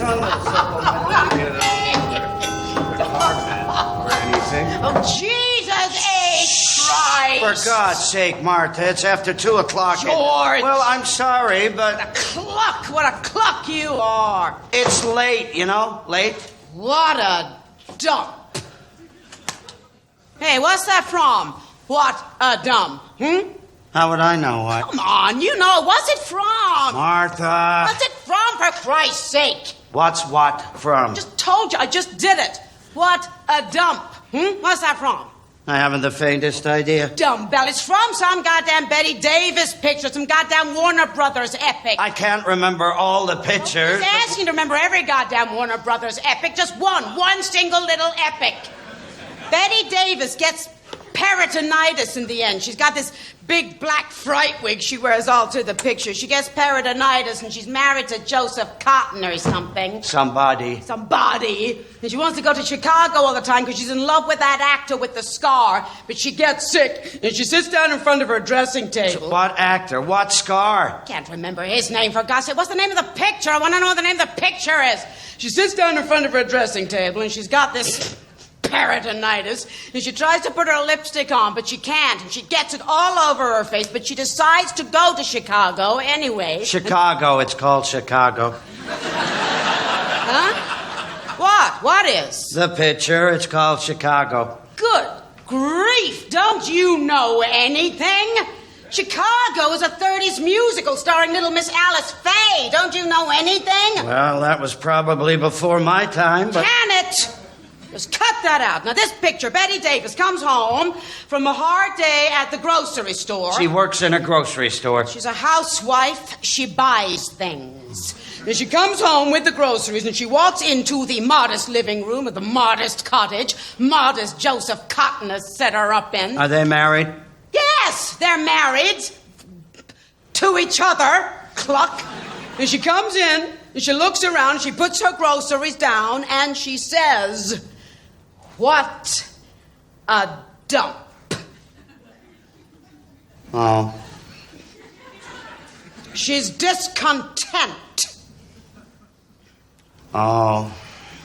tongue of supplemental or anything. Oh, Jesus H. Christ. For God's sake, Martha, it's after 2 o'clock. George. Well, I'm sorry, but... What a cluck you are. It's late, you know? Late. What a dump. Hey, what's that from? What a dump, How would I know what? Come on, you know. What's it from? Martha. What's it from, for Christ's sake? What's what from? Just told you. I just did it. What a dump. What's that from? I haven't the faintest idea. Dumbbell. It's from some goddamn Betty Davis picture, some goddamn Warner Brothers epic. I can't remember all the pictures. I was asking to remember every goddamn Warner Brothers epic. Just one single little epic. Betty Davis gets peritonitis in the end. She's got this big black fright wig she wears all through the picture. She gets peritonitis and she's married to Joseph Cotton or something. Somebody. And she wants to go to Chicago all the time because she's in love with that actor with the scar. But she gets sick and she sits down in front of her dressing table. What actor? What scar? Can't remember his name, for God's sake. What's the name of the picture? I want to know what the name of the picture is. She sits down in front of her dressing table and she's got this peritonitis, and she tries to put her lipstick on, but she can't, and she gets it all over her face, but she decides to go to Chicago anyway. Chicago, it's called Chicago. Huh? What? What is? The picture, it's called Chicago. Good grief, don't you know anything? Chicago is a 30s musical starring little Miss Alice Faye. Don't you know anything? Well, that was probably before my time, but... Can it? Just cut that out. Now, this picture, Betty Davis comes home from a hard day at the grocery store. She works in a grocery store. She's a housewife. She buys things. And she comes home with the groceries, and she walks into the modest living room of the modest cottage modest Joseph Cotton has set her up in. Are they married? Yes, they're married to each other. Cluck. And she comes in, and she looks around, she puts her groceries down, and she says... What a dump. Oh. She's discontent. Oh.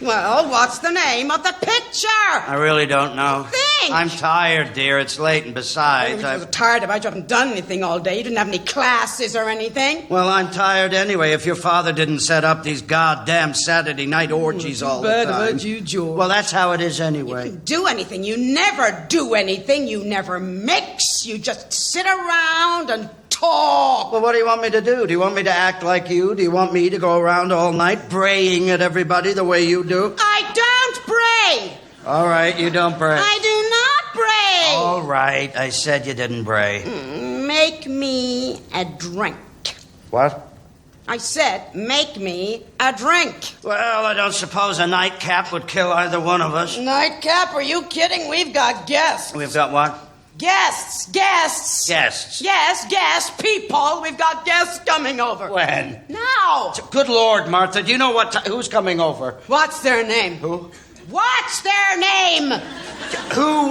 Well, what's the name of the picture? I really don't know. Think. I'm tired, dear. It's late, and besides, I was tired of it. You haven't done anything all day. You didn't have any classes or anything. Well, I'm tired anyway. If your father didn't set up these goddamn Saturday night orgies all the time. Bad about you, George. Well, that's how it is anyway. You can do anything. You never do anything. You never mix. You just sit around and talk. Well, what do you want me to do? Do you want me to act like you? Do you want me to go around all night braying at everybody the way you do? I don't bray. All right, you don't bray. I do not bray. All right, I said you didn't bray. Make me a drink. What? I said, make me a drink. Well, I don't suppose a nightcap would kill either one of us. Nightcap? Are you kidding? We've got guests. We've got what? Guests. Guests. Yes, guests. People. We've got guests coming over. When? Now. Good Lord, Martha, do you know who's coming over? What's their name? Who? What's their name?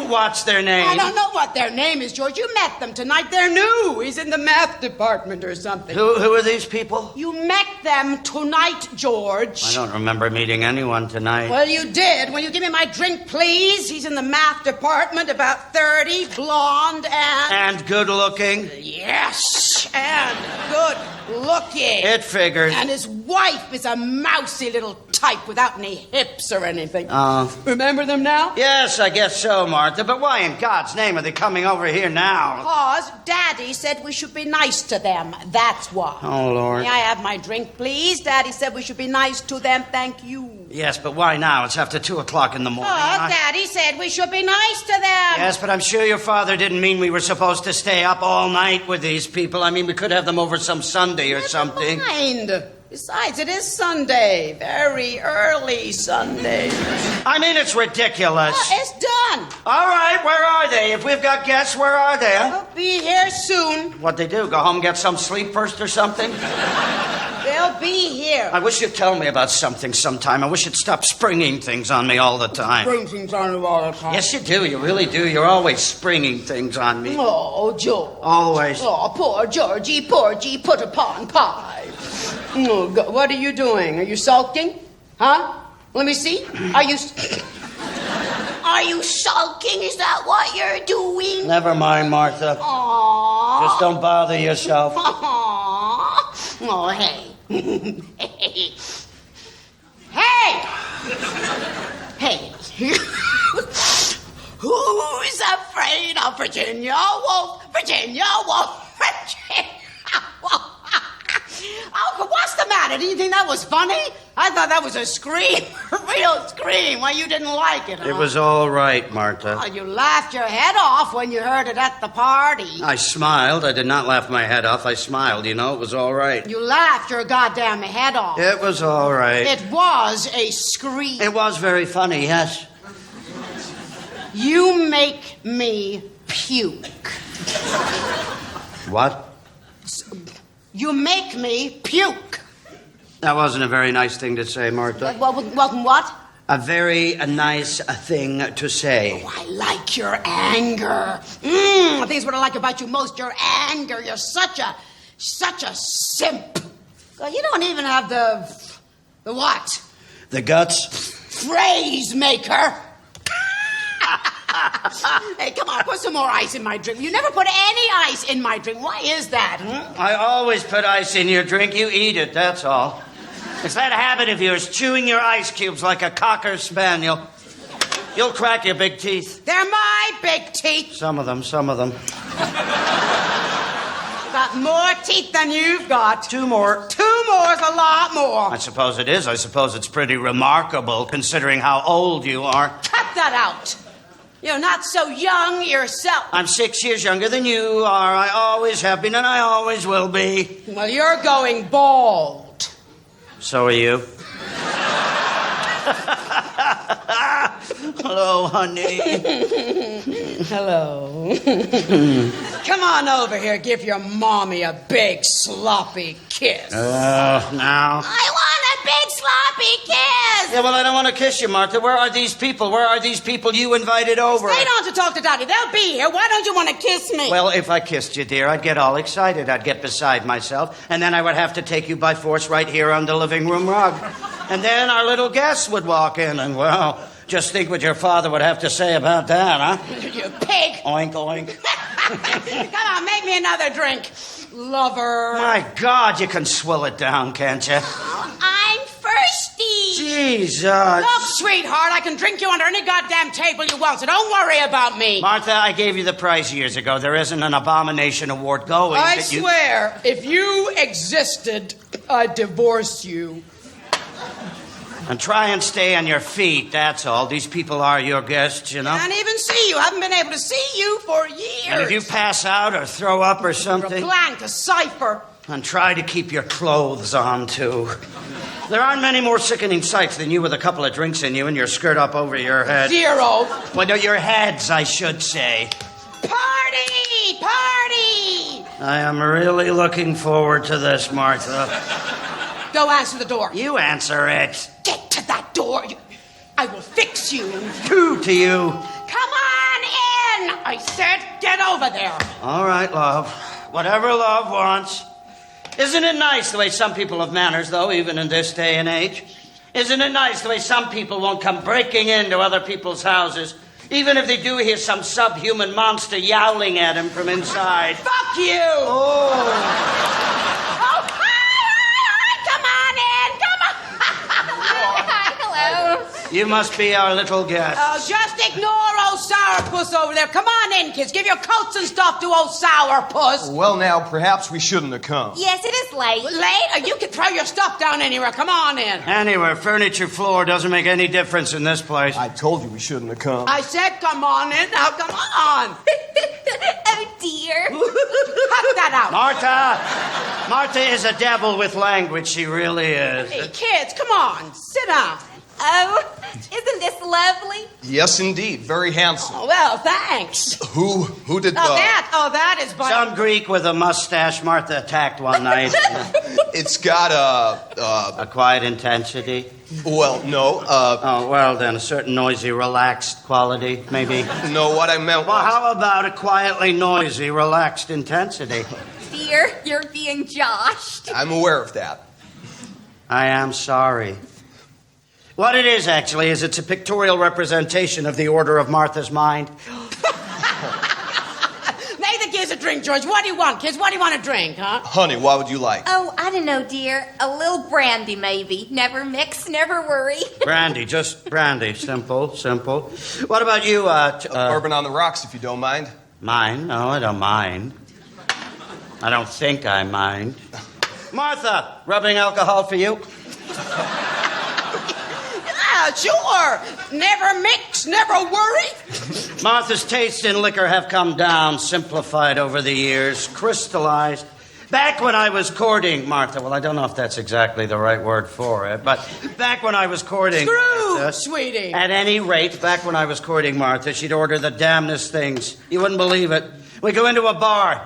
What's their name? I don't know what their name is, George. You met them tonight. They're new. He's in the math department or something. Who are these people? You met them tonight, George. I don't remember meeting anyone tonight. Well, you did. Will you give me my drink, please? He's in the math department, about 30, blonde, And good-looking? Yes, and good-looking. It figures. And his wife is a mousy little type without any hips or anything. Remember them now? Yes, I guess so, Martha. But why in God's name are they coming over here now? Because Daddy said we should be nice to them. That's why. Oh, Lord. May I have my drink, please? Daddy said we should be nice to them. Thank you. Yes, but why now? It's after 2 o'clock in the morning. Daddy said we should be nice to them. Yes, but I'm sure your father didn't mean we were supposed to stay up all night with these people. I mean, we could have them over some Sunday or something. Never mind. Besides, it is Sunday. Very early Sunday. I mean, it's ridiculous. It's done. All right, where are they? If we've got guests, where are they? They'll be here soon. What'd they do? Go home and get some sleep first or something? They'll be here. I wish you'd tell me about something sometime. I wish you'd stop springing things on me all the time. Spring things on you all the time. Yes, you do. You really do. You're always springing things on me. Oh, George. Always. Oh, poor Georgie, put upon pie. Oh, God. What are you doing? Are you sulking? Huh? Let me see. Are you sulking? Is that what you're doing? Never mind, Martha. Aww. Just don't bother yourself. Aww. Oh, hey. Hey! Hey. Who's afraid of Virginia Woolf? Virginia Woolf. Virginia Woolf. Oh, what's the matter? Do you think that was funny? I thought that was a scream. A real scream. Why, you didn't like it, huh? It was all right, Martha. Oh, you laughed your head off when you heard it at the party. I smiled. I did not laugh my head off. I smiled, it was all right. You laughed your goddamn head off. It was all right. It was a scream. It was very funny, yes. You make me puke. What? You make me puke. That wasn't a very nice thing to say, Martha. What? A very nice thing to say. Oh, I like your anger. I think it's what I like about you most, your anger. You're such a simp. Well, you don't even have the what? The guts? Phrase maker. Hey, come on, put some more ice in my drink. You never put any ice in my drink. Why is that? I always put ice in your drink. You eat it, that's all. It's that habit of yours, chewing your ice cubes like a cocker spaniel. You'll crack your big teeth. They're my big teeth. Some of them. Got more teeth than you've got. 2 more. 2 more's a lot more. I suppose it is. I suppose it's pretty remarkable, considering how old you are. Cut that out. You're not so young yourself. I'm 6 years younger than you are. I always have been, and I always will be. Well, you're going bald. So are you. Hello, honey. Hello. Come on over here. Give your mommy a big sloppy kiss. Now. I want a big sloppy kiss. Yeah, well, I don't want to kiss you, Martha. Where are these people? Where are these people you invited over? Stay on to talk to Daddy. They'll be here. Why don't you want to kiss me? Well, if I kissed you, dear, I'd get all excited. I'd get beside myself. And then I would have to take you by force right here on the living room rug. And then our little guests would walk in and, well, just think what your father would have to say about that, huh? You pig. Oink, oink. Come on, make me another drink. Lover. My God, you can swill it down, can't you? I'm thirsty. Jesus. Look, sweetheart, I can drink you under any goddamn table you want, so don't worry about me. Martha, I gave you the prize years ago. There isn't an abomination award going. I swear, if you existed, I'd divorce you. And try and stay on your feet, that's all. These people are your guests, you know? Can't even see you. Haven't been able to see you for years. And if you pass out or throw up or something... You're a blank, a cipher. And try to keep your clothes on, too. There aren't many more sickening sights than you with a couple of drinks in you and your skirt up over your head. 0. Well, no, your heads, I should say. Party! Party! I am really looking forward to this, Martha. Go answer the door. You answer it. Get to that door. I will fix you. Two to you. Come on in. I said get over there. All right, love. Whatever love wants. Isn't it nice the way some people have manners, though, even in this day and age? Isn't it nice the way some people won't come breaking into other people's houses, even if they do hear some subhuman monster yowling at them from inside? Fuck you. Oh. You must be our little guest. Oh, just ignore old Sourpuss over there. Come on in, kids. Give your coats and stuff to old Sourpuss. Well, now, perhaps we shouldn't have come. Yes, it is late. Late? Or you can throw your stuff down anywhere. Come on in. Anywhere. Furniture floor doesn't make any difference in this place. I told you we shouldn't have come. I said come on in. Now come on. Oh, dear. Cut that out. Martha is a devil with language. She really is. Hey, kids, come on. Sit down. Oh, isn't this lovely? Yes, indeed. Very handsome. Oh, well, thanks. Who did that is by... Some Greek with a mustache Martha attacked one night. It's got A quiet intensity. well, no, Oh, well then, a certain noisy, relaxed quality, maybe. no, what I meant Well, was... how about a quietly noisy, relaxed intensity? Dear, you're being joshed. I'm aware of that. I am sorry. What it is, actually, is it's a pictorial representation of the order of Martha's mind. Nathan, gives a drink, George. What do you want, kids? What do you want to drink, huh? Honey, what would you like? Oh, I don't know, dear. A little brandy, maybe. Never mix, never worry. Brandy, just brandy. Simple, simple. What about you, Bourbon on the rocks, if you don't mind. Mine? No, I don't mind. I don't think I mind. Martha, rubbing alcohol for you? Yeah, sure. Never mix, never worry. Martha's tastes in liquor have come down, simplified over the years, crystallized. Back when I was courting Martha, well, I don't know if that's exactly the right word for it, but back when I was courting Screw, Martha, sweetie. at any rate, back when I was courting Martha, she'd order the damnedest things. You wouldn't believe it. We'd go into a bar,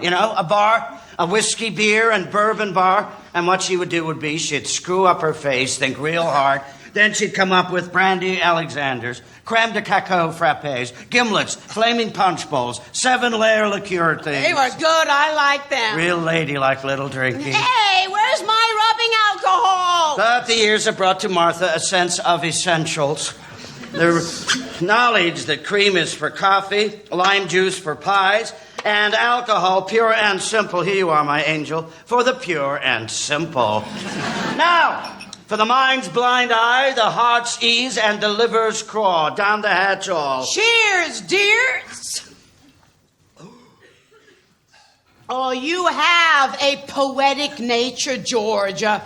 a whiskey, beer, and bourbon bar, and what she would do would be she'd screw up her face, think real hard. Then she'd come up with brandy Alexanders, creme de cacao frappes, gimlets, flaming punch bowls, 7-layer liqueur things. They were good. I like them. Real ladylike little drinking. Hey, where's my rubbing alcohol? But the years have brought to Martha a sense of essentials. The knowledge that cream is for coffee, lime juice for pies, and alcohol, pure and simple. Here you are, my angel, for the pure and simple. Now, for the mind's blind eye, the heart's ease, and the liver's craw. Down the hatch all. Cheers, dears. Oh, you have a poetic nature, George. A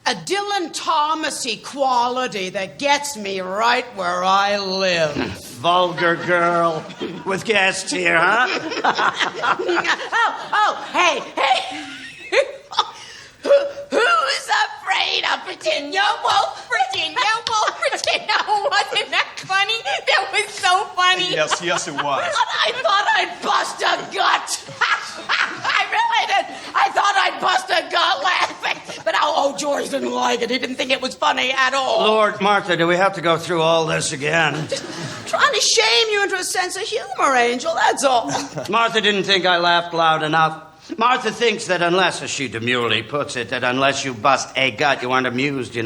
Dylan Thomasy quality that gets me right where I live. Vulgar girl with guests here, huh? Hey. Who's afraid of Virginia Woolf? Virginia Woolf, Virginia. Oh, wasn't that funny? That was so funny. Yes, it was. I thought I'd bust a gut. I really did. I thought I'd bust a gut laughing. But George didn't like it. He didn't think it was funny at all. Lord, Martha, do we have to go through all this again? Trying to shame you into a sense of humor, Angel, that's all. Martha didn't think I laughed loud enough. Martha thinks that unless, as she demurely puts it, that unless you bust a gut, you aren't amused,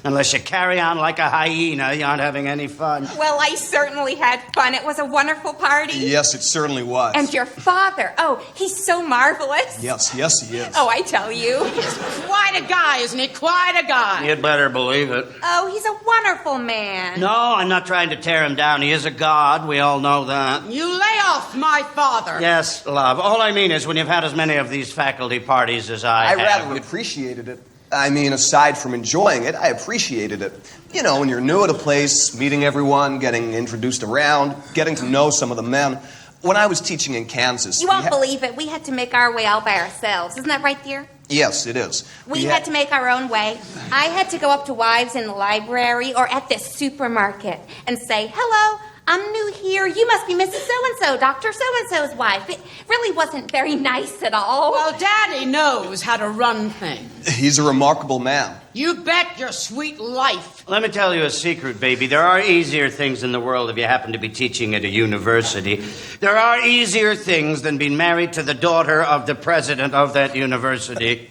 Unless you carry on like a hyena, you aren't having any fun. Well, I certainly had fun. It was a wonderful party. Yes, it certainly was. And your father, he's so marvelous. Yes, he is. Oh, I tell you. Quite a guy, isn't he? Quite a guy. You'd better believe it. Oh, he's a wonderful man. No, I'm not trying to tear him down. He is a god. We all know that. You lay off my father. Yes, love. All I mean is when you've had as many of these faculty parties as I have... rather appreciated it. I mean, aside from enjoying it, I appreciated it. When you're new at a place, meeting everyone, getting introduced around, getting to know some of the men. When I was teaching in Kansas... You won't believe it. We had to make our way all by ourselves. Isn't that right, dear? Yes, it is. We had to make our own way. I had to go up to wives in the library or at the supermarket and say, hello, I'm new here. You must be Mrs. So-and-so, Dr. So-and-so's wife. It really wasn't very nice at all. Well, Daddy knows how to run things. He's a remarkable man. You bet your sweet life. Let me tell you a secret, baby. There are easier things in the world if you happen to be teaching at a university. There are easier things than being married to the daughter of the president of that university.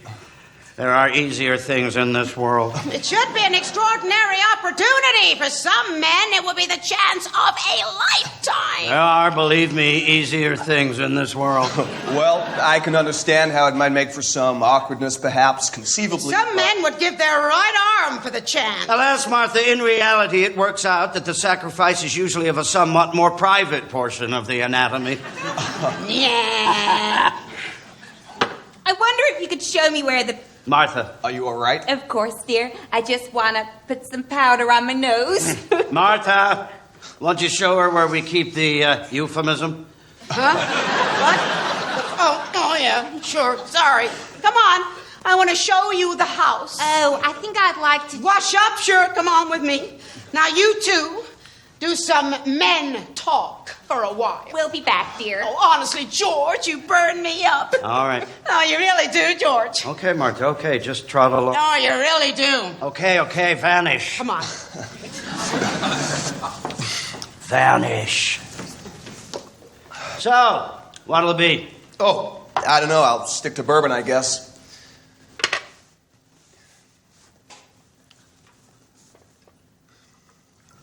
There are easier things in this world. It should be an extraordinary opportunity. For some men, it would be the chance of a lifetime. There are, believe me, easier things in this world. Well, I can understand how it might make for some awkwardness, perhaps, conceivably. Some men would give their right arm for the chance. Alas, Martha, in reality, it works out that the sacrifice is usually of a somewhat more private portion of the anatomy. Yeah. I wonder if you could show me where the... Martha. Are you all right? Of course, dear. I just want to put some powder on my nose. Martha, won't you show her where we keep the euphemism? Huh? What? Oh, yeah, sure. Sorry. Come on. I want to show you the house. Oh, I think I'd like to... Wash up? Sure. Come on with me. Now, you two, do some men talk for a while. We'll be back, dear. Oh, honestly, George, you burn me up. All right. No, you really do, George. Okay, Martha, okay, just trot along. No, you really do. Okay, vanish. Come on. Vanish. So, what'll it be? Oh, I don't know. I'll stick to bourbon, I guess.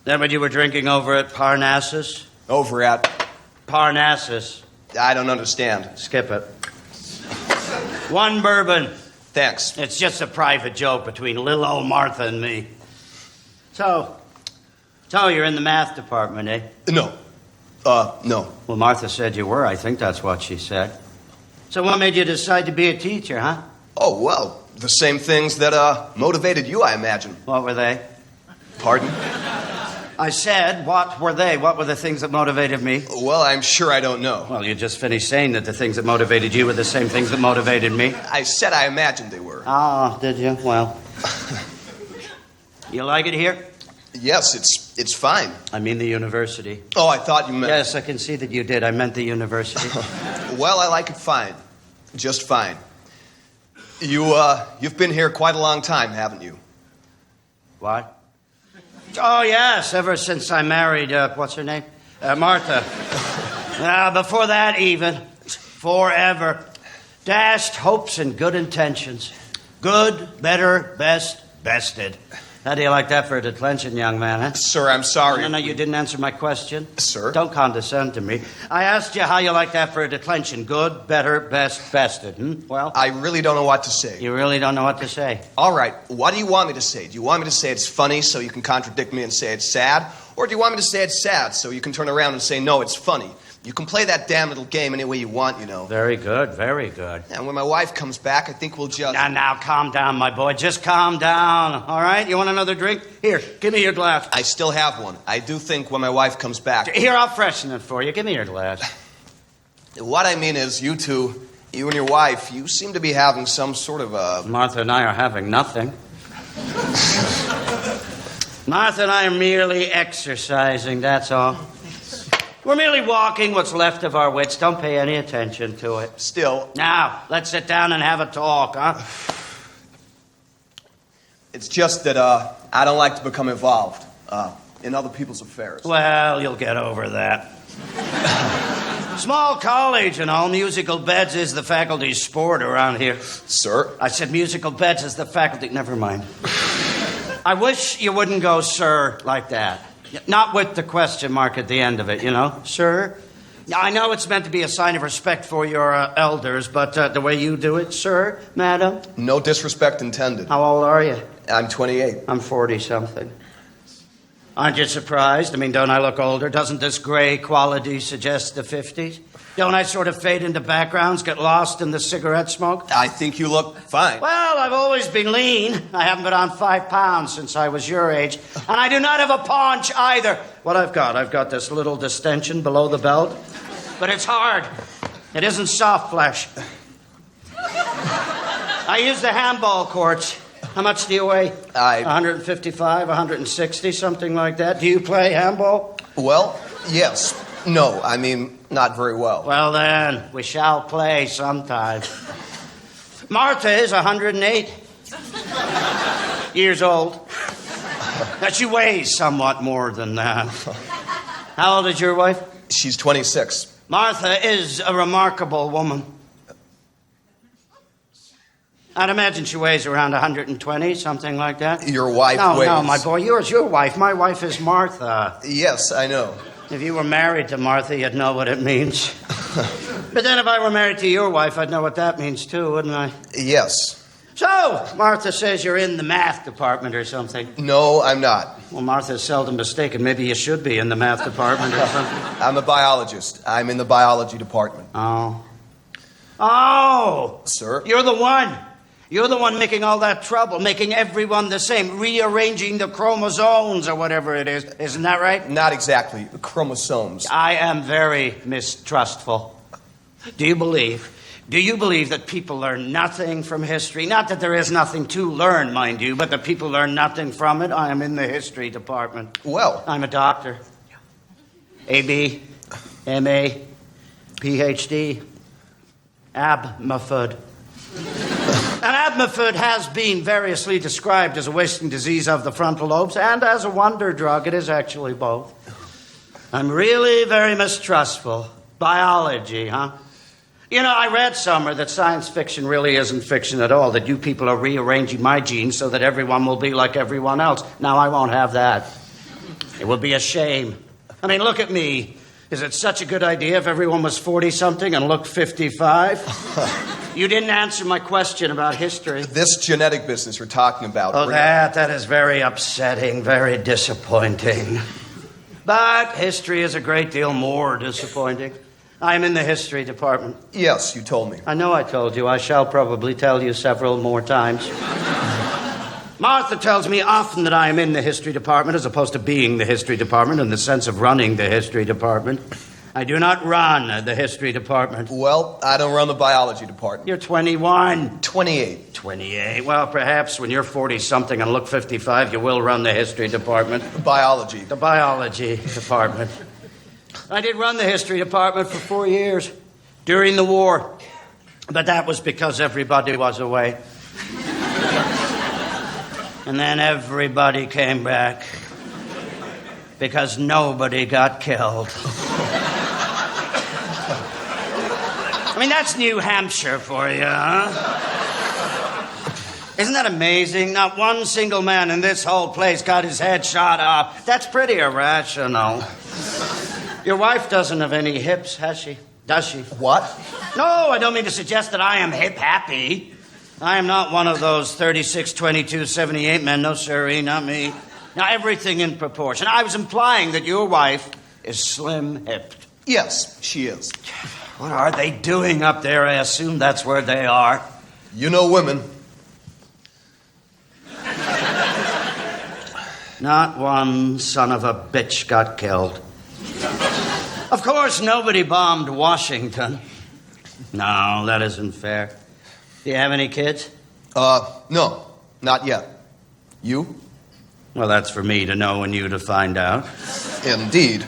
That what you were drinking over at Parnassus? Over at... Parnassus. I don't understand. Skip it. One bourbon. Thanks. It's just a private joke between little old Martha and me. So you're in the math department, eh? No. No. Well, Martha said you were. I think that's what she said. So what made you decide to be a teacher, huh? Oh, well, the same things that, motivated you, I imagine. What were they? Pardon? I said, what were they? What were the things that motivated me? Well, I'm sure I don't know. Well, you just finished saying that the things that motivated you were the same things that motivated me. I said I imagined they were. Oh, did you? Well. You like it here? Yes, it's fine. I mean the university. Oh, I thought you meant... Yes, I can see that you did. I meant the university. Well, I like it fine. Just fine. You've been here quite a long time, haven't you? What? Oh, yes, ever since I married, what's her name? Martha. Before that, even. Forever. Dashed hopes and good intentions. Good, better, best, bested. How do you like that for a declension, young man, huh? Sir, I'm sorry. No, you didn't answer my question. Sir? Don't condescend to me. I asked you how you like that for a declension. Good, better, best, bested. Well? I really don't know what to say. You really don't know what to say. All right, what do you want me to say? Do you want me to say it's funny so you can contradict me and say it's sad? Or do you want me to say it's sad so you can turn around and say, no, it's funny? You can play that damn little game any way you want, you know. Very good, very good. And when my wife comes back, I think we'll just... Now, calm down, my boy. Just calm down, all right? You want another drink? Here, give me your glass. I still have one. I do think when my wife comes back... Here, I'll freshen it for you. Give me your glass. What I mean is, you two, you and your wife, you seem to be having some sort of a... Martha and I are having nothing. Martha and I are merely exercising, that's all. We're merely walking what's left of our wits. Don't pay any attention to it. Still... Now, let's sit down and have a talk, huh? It's just that, I don't like to become involved, in other people's affairs. Well, you'll get over that. Small college and all. Musical beds is the faculty's sport around here. Sir? I said musical beds is the faculty... Never mind. I wish you wouldn't go, sir, like that. Not with the question mark at the end of it, you know. Sir? I know it's meant to be a sign of respect for your elders, but the way you do it, sir, madam? No disrespect intended. How old are you? I'm 28. I'm 40-something. Aren't you surprised? I mean, don't I look older? Doesn't this gray quality suggest the 50s? Don't I sort of fade into backgrounds, get lost in the cigarette smoke? I think you look fine. Well, I've always been lean. I haven't been on 5 pounds since I was your age. And I do not have a paunch either. What I've got this little distension below the belt. But it's hard. It isn't soft flesh. I use the handball courts. How much do you weigh? 155, 160, something like that. Do you play handball? Well, yes. No, I mean, not very well. Well, then, we shall play sometime. Martha is 108 years old. Now, she weighs somewhat more than that. How old is your wife? She's 26. Martha is a remarkable woman. I'd imagine she weighs around 120, something like that. Your wife weighs... No, my boy, yours, your wife. My wife is Martha. Yes, I know. If you were married to Martha, you'd know what it means. But then if I were married to your wife, I'd know what that means too, wouldn't I? Yes. So, Martha says you're in the math department or something. No, I'm not. Well, Martha's seldom mistaken. Maybe you should be in the math department or something. I'm a biologist. I'm in the biology department. Oh! Sir? You're the one. You're the one making all that trouble, making everyone the same, rearranging the chromosomes or whatever it is. Isn't that right? Not exactly. Chromosomes. I am very mistrustful. Do you believe that people learn nothing from history? Not that there is nothing to learn, mind you, but that people learn nothing from it. I am in the history department. Well... I'm a doctor. A.B., M.A., Ph.D., Abmafud. And Abmafud has been variously described as a wasting disease of the frontal lobes and as a wonder drug. It is actually both. I'm really very mistrustful. Biology, huh? You know, I read somewhere that science fiction really isn't fiction at all, that you people are rearranging my genes so that everyone will be like everyone else. Now, I won't have that. It would be a shame. I mean, look at me. Is it such a good idea if everyone was 40-something and looked 55? You didn't answer my question about history. This genetic business you're talking about. Oh, that is very upsetting, very disappointing. But history is a great deal more disappointing. I'm in the history department. Yes, you told me. I know I told you. I shall probably tell you several more times. Martha tells me often that I am in the history department as opposed to being the history department in the sense of running the history department. I do not run the history department. Well, I don't run the biology department. You're 21. 28. 28. Well, perhaps when you're 40-something and look 55, you will run the history department. Biology. The biology department. I did run the history department for 4 years during the war. But that was because everybody was away. And then everybody came back because nobody got killed. I mean, that's New Hampshire for you, huh? Isn't that amazing? Not one single man in this whole place got his head shot off. That's pretty irrational. Your wife doesn't have any hips, has she? Does she? What? No, I don't mean to suggest that I am hip-happy. I am not one of those 36, 22, 78 men. No, sirree, not me. Now, everything in proportion. I was implying that your wife is slim-hipped. Yes, she is. What are they doing up there? I assume that's where they are. You know women. Not one son of a bitch got killed. Of course, nobody bombed Washington. No, that isn't fair. Do you have any kids? No, not yet. You? Well, that's for me to know and you to find out. Indeed.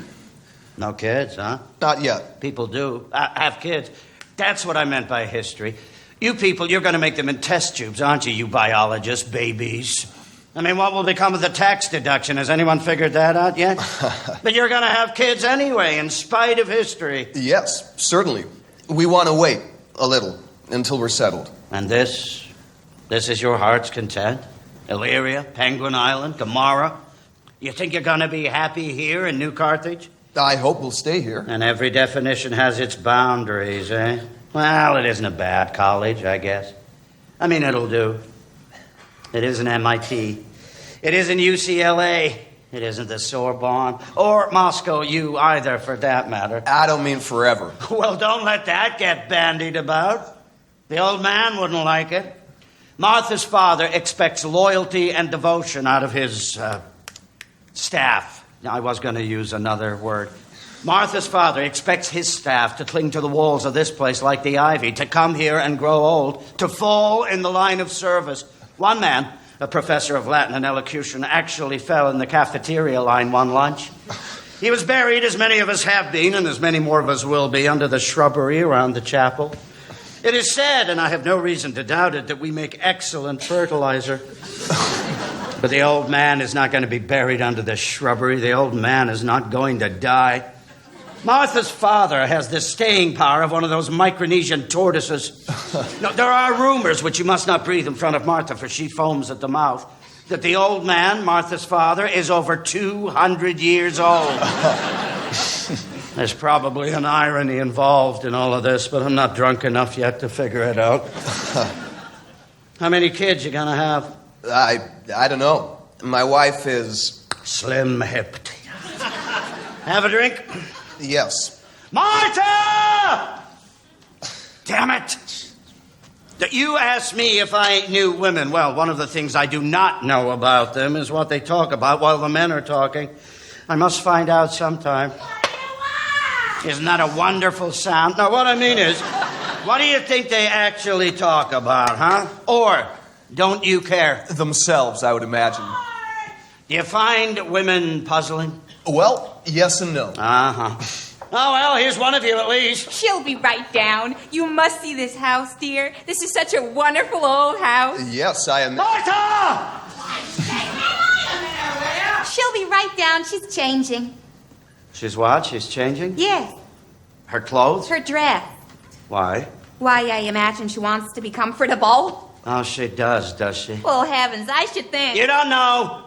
No kids, huh? Not yet. People do. Have kids. That's what I meant by history. You people, you're going to make them in test tubes, aren't you, you biologists, babies? I mean, what will become of the tax deduction? Has anyone figured that out yet? But you're going to have kids anyway, in spite of history. Yes, certainly. We want to wait a little until we're settled. And this is your heart's content? Illyria, Penguin Island, Gomorrah? You think you're going to be happy here in New Carthage? I hope we'll stay here. And every definition has its boundaries, eh? Well, it isn't a bad college, I guess. I mean, it'll do. It isn't MIT. It isn't UCLA. It isn't the Sorbonne. Or Moscow U either, for that matter. I don't mean forever. Well, don't let that get bandied about. The old man wouldn't like it. Martha's father expects loyalty and devotion out of his staff. Now, I was going to use another word. Martha's father expects his staff to cling to the walls of this place like the ivy, to come here and grow old, to fall in the line of service. One man, a professor of Latin and elocution, actually fell in the cafeteria line one lunch. He was buried, as many of us have been, and as many more of us will be, under the shrubbery around the chapel. It is said, and I have no reason to doubt it, that we make excellent fertilizer. But the old man is not going to be buried under the shrubbery. The old man is not going to die. Martha's father has the staying power of one of those Micronesian tortoises. No, there are rumors, which you must not breathe in front of Martha, for she foams at the mouth, that the old man, Martha's father, is over 200 years old. There's probably an irony involved in all of this, but I'm not drunk enough yet to figure it out. How many kids you gonna have? I don't know. My wife is... Slim-hipped. Have a drink? Yes. Martha! Damn it! You asked me if I knew women. Well, one of the things I do not know about them is what they talk about while the men are talking. I must find out sometime. Isn't that a wonderful sound? No, what I mean is, what do you think they actually talk about, huh? Or don't you care? Themselves, I would imagine. Do you find women puzzling? Well, yes and no. Uh-huh. Oh, well, here's one of you at least. She'll be right down. You must see this house, dear. This is such a wonderful old house. Yes, I am... Martha! She'll be right down. She's changing. She's what? She's changing? Yes, Her clothes? her dress. Why? Why, I imagine she wants to be comfortable. Oh, she does she? Well, heavens, I should think. You don't know.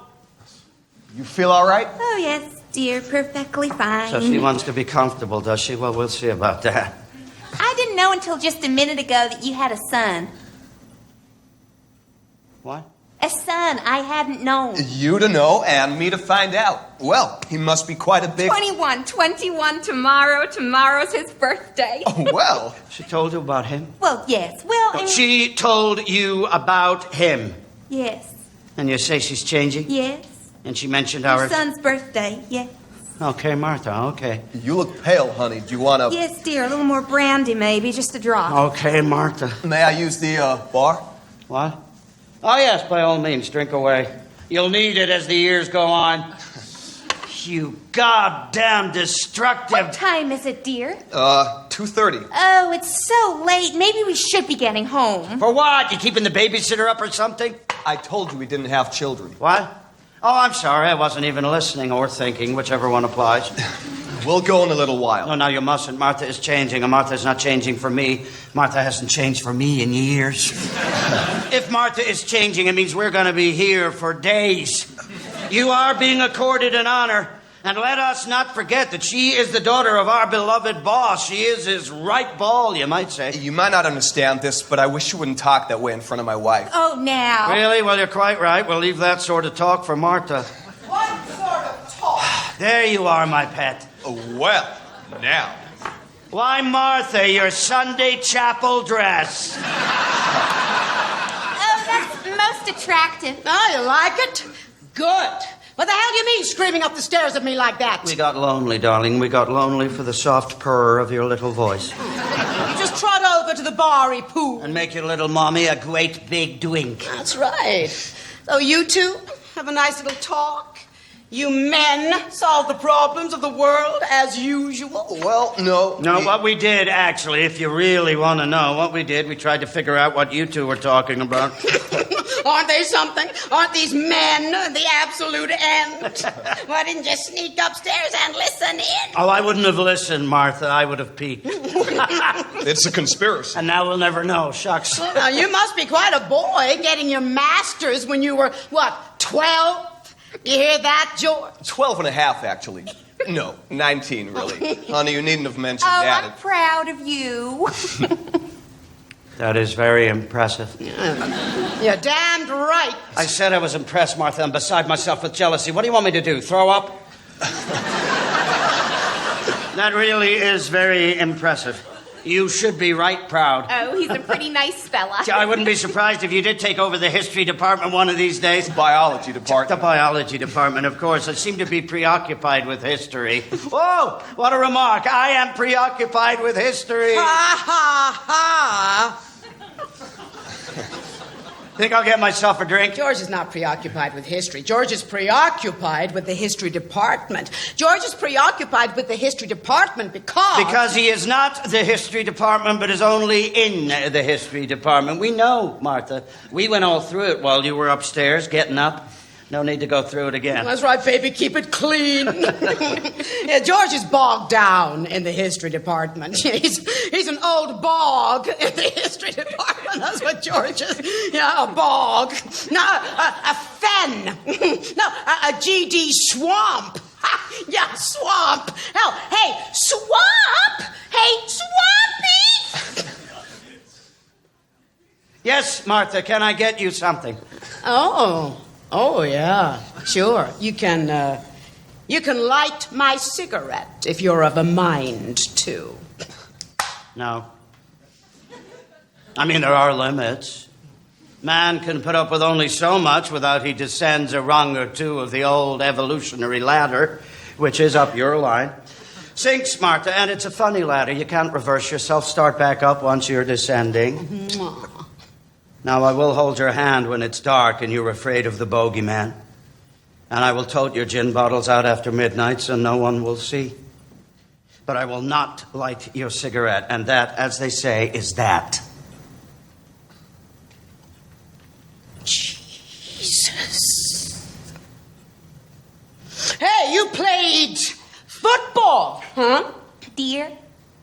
You feel all right? Oh, yes, dear, perfectly fine. So she wants to be comfortable, does she? Well, we'll see about that. I didn't know until just a minute ago that you had a son. What? A son I hadn't known. You to know and me to find out. Well, he must be quite a big... 21 tomorrow. Tomorrow's his birthday. Oh, well. She told you about him? Well, yes. Well, and... She told you about him. Yes. And you say she's changing? Yes. And she mentioned Your our... son's birthday, yes. Okay, Martha, okay. You look pale, honey. Do you want to... Yes, dear, a little more brandy, maybe, just a drop. Okay, Martha. May I use the bar? What? Oh, yes, by all means, drink away. You'll need it as the years go on. You goddamn destructive... What time is it, dear? 2:30. Oh, it's so late. Maybe we should be getting home. For what? You keeping the babysitter up or something? I told you we didn't have children. What? Oh, I'm sorry. I wasn't even listening or thinking, whichever one applies. We'll go in a little while. No, you mustn't. Martha is changing, and Martha's not changing for me. Martha hasn't changed for me in years. If Martha is changing, it means we're going to be here for days. You are being accorded an honor, and let us not forget that she is the daughter of our beloved boss. She is his right ball, you might say. You might not understand this, but I wish you wouldn't talk that way in front of my wife. Oh, now. Really? Well, you're quite right. We'll leave that sort of talk for Martha. What sort of talk? There you are, my pet. Well, now. Why, Martha, your Sunday chapel dress. Oh, that's most attractive. Oh, you like it? Good. What the hell do you mean screaming up the stairs at me like that? We got lonely, darling. We got lonely for the soft purr of your little voice. You just trot over to the bar-y pool. And make your little mommy a great big drink. That's right. So you two have a nice little talk. You men solve the problems of the world as usual. Well, no. No, what we did, actually, if you really want to know, what we did, we tried to figure out what you two were talking about. Aren't they something? Aren't these men the absolute end? Why didn't you sneak upstairs and listen in? Oh, I wouldn't have listened, Martha. I would have peeked. It's a conspiracy. And now we'll never know. Shucks. Well, now, you must be quite a boy getting your master's when you were, 12? You hear that, George? 12 and a half, actually. No, 19, really. Honey, you needn't have mentioned Oh, that. I'm proud of you. That is very impressive. You're damned right. I said I was impressed, Martha. I'm beside myself with jealousy. What do you want me to do? Throw up? That really is very impressive. You should be right proud. Oh, he's a pretty nice fella. I wouldn't be surprised if you did take over the history department one of these days. Biology The department. biology department, of course. I seem to be preoccupied with history. Oh, what a remark. I am preoccupied with history. Ha, ha, ha. Think I'll get myself a drink? George is not preoccupied with history. George is preoccupied with the history department. George is preoccupied with the history department Because he is not the history department, but is only in the history department. We know, Martha. We went all through it while you were upstairs getting up. No need to go through it again. That's right, baby. Keep it clean. Yeah, George is bogged down in the history department. He's an old bog in the history department. That's what George is. Yeah, a bog. No, a fen. No, a GD swamp. Yeah, swamp. Hell, hey, swamp. Hey, swampy. Yes, Martha, can I get you something? Oh, yeah, sure. You can light my cigarette if you're of a mind to. No. I mean, there are limits. Man can put up with only so much without he descends a rung or two of the old evolutionary ladder, which is up your line. Sinks, Martha, and it's a funny ladder. You can't reverse yourself, start back up once you're descending. Now, I will hold your hand when it's dark and you're afraid of the bogeyman. And I will tote your gin bottles out after midnight so no one will see. But I will not light your cigarette, and that, as they say, is that. Jesus. Hey, you played football, huh? Dear?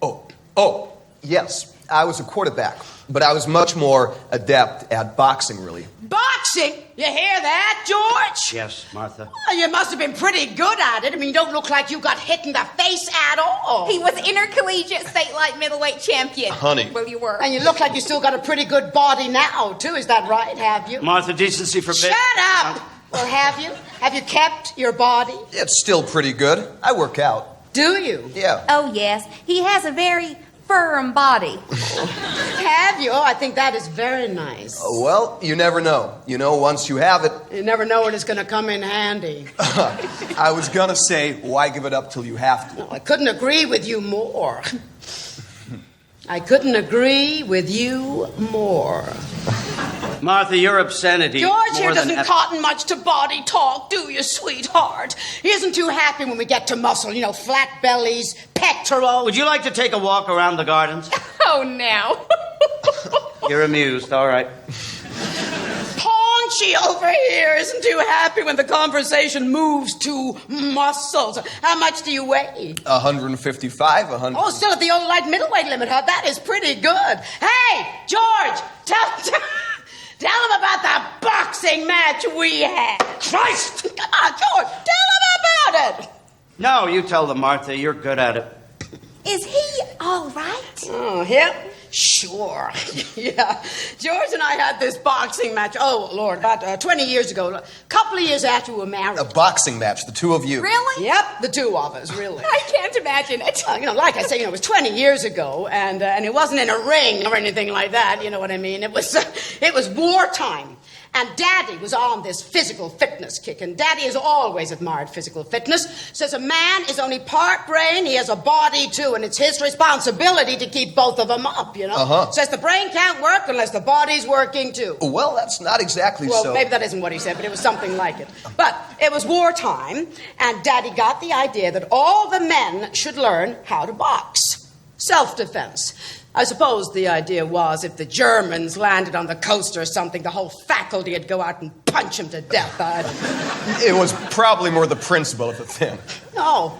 Oh, yes. I was a quarterback. But I was much more adept at boxing, really. Boxing? You hear that, George? Yes, Martha. Well, you must have been pretty good at it. I mean, you don't look like you got hit in the face at all. He was intercollegiate state light middleweight champion. Honey. Well, you were. And you look like you still got a pretty good body now, too. Is that right? Have you? Martha, decency forbids. Shut up! Or have you? Have you kept your body? It's still pretty good. I work out. Do you? Yeah. Oh, yes. He has a very firm body. Have you? Oh, I think that is very nice. Well, you never know. You know, once you have it... You never know when it's going to come in handy. I was going to say, why give it up till you have to? No, I couldn't agree with you more. I couldn't agree with you more. Martha, your obscenity. George here more than doesn't cotton much to body talk, do you, sweetheart? He isn't too happy when we get to muscle, you know, flat bellies, pectorals. Would you like to take a walk around the gardens? Oh, now. You're amused, all right. Paunchy over here isn't too happy when the conversation moves to muscles. How much do you weigh? 155, 100... Oh, still at the old light middleweight limit, huh? That is pretty good. Hey, George, tell him about the boxing match we had. Christ! Come on, George, tell him about it. No, you tell them, Martha. You're good at it. Is he all right? Oh, him? Sure. Yeah. George and I had this boxing match, oh, Lord, about 20 years ago. A couple of years after we were married. A boxing match, the two of you. Really? Yep, the two of us, really. I can't imagine it. You know, like I say, it was 20 years ago, and it wasn't in a ring or anything like that, you know what I mean? It was wartime. And Daddy was on this physical fitness kick, and Daddy has always admired physical fitness. Says a man is only part brain, he has a body too, and it's his responsibility to keep both of them up, you know? Uh-huh. Says the brain can't work unless the body's working too. Well, that's not exactly Well, so. maybe that isn't what he said, but it was something like it. But it was wartime, and Daddy got the idea that all the men should learn how to box. Self-defense. I suppose the idea was if the Germans landed on the coast or something, the whole faculty would go out and punch him to death. It was probably more the principle of the thing. No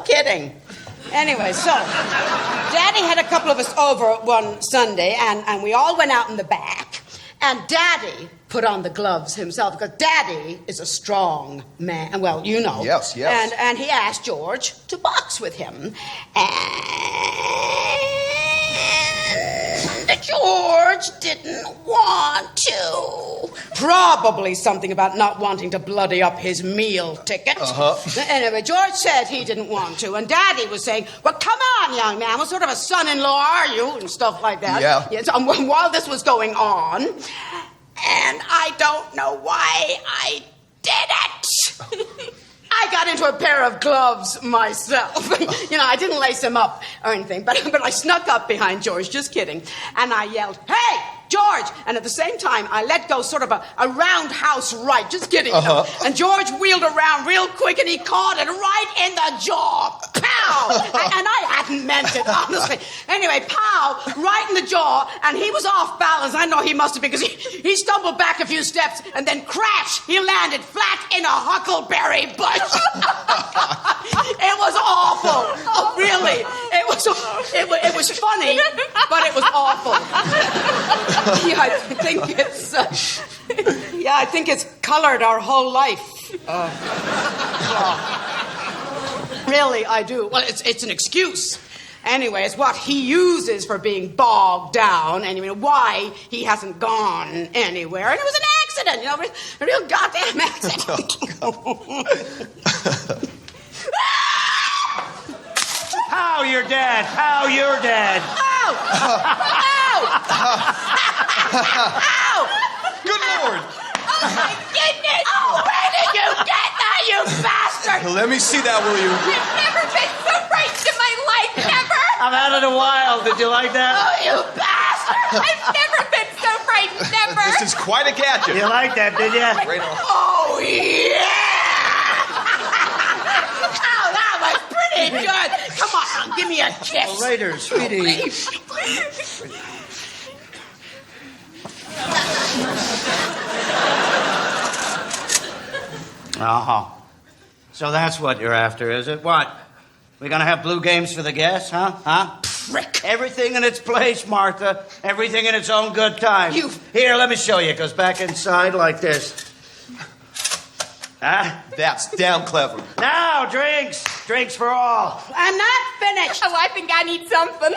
kidding. Anyway, so Daddy had a couple of us over one Sunday, and we all went out in the back. And Daddy put on the gloves himself, because Daddy is a strong man. Well, you know. Yes. And he asked George to box with him. And George didn't want to. Probably something about not wanting to bloody up his meal ticket. Uh-huh. Anyway, George said he didn't want to, and Daddy was saying, well, come on, young man, what sort of a son-in-law are you? And stuff like that. Yeah. Yes, while this was going on, and I don't know why I did it. I got into a pair of gloves myself. You know, I didn't lace them up or anything, but I snuck up behind George, just kidding. And I yelled, hey, George! And at the same time, I let go sort of a roundhouse right, just kidding. Uh-huh. And George wheeled around real quick, and he caught it right in the jaw. Pow! And I hadn't meant it, honestly. Anyway, pow, right in the jaw, and he was off balance. I know he must have been, because he stumbled back a few steps, and then crash, he landed flat in a huckleberry bush. It was awful. Oh, really? It was funny, but it was awful. Yeah, I think it's colored our whole life. Really, I do. Well, it's an excuse. Anyway, it's what he uses for being bogged down, and why he hasn't gone anywhere. And it was an accident, a real goddamn accident. How you're dead. How you're dead. Ow! Ow! Good Lord! Oh, my goodness! Oh, where did you get that, you bastard? Let me see that, will you? I've never been so frightened in my life, ever. I've had it a while. Did you like that? Oh, you bastard! I've never been so frightened, never. This is quite a gadget. You like that, did you? Right on. Oh, yeah! Oh, that was pretty good. Come on, give me a kiss. Well, later, sweetie. Uh-huh. So that's what you're after, is it? What? We gonna have blue games for the guests, huh? Huh? trick. Everything in its place, Martha. Everything in its own good time. Here, let me show you. It goes back inside like this. Huh? That's damn clever. Now, drinks. Drinks for all. I'm not finished. Oh, I think I need something.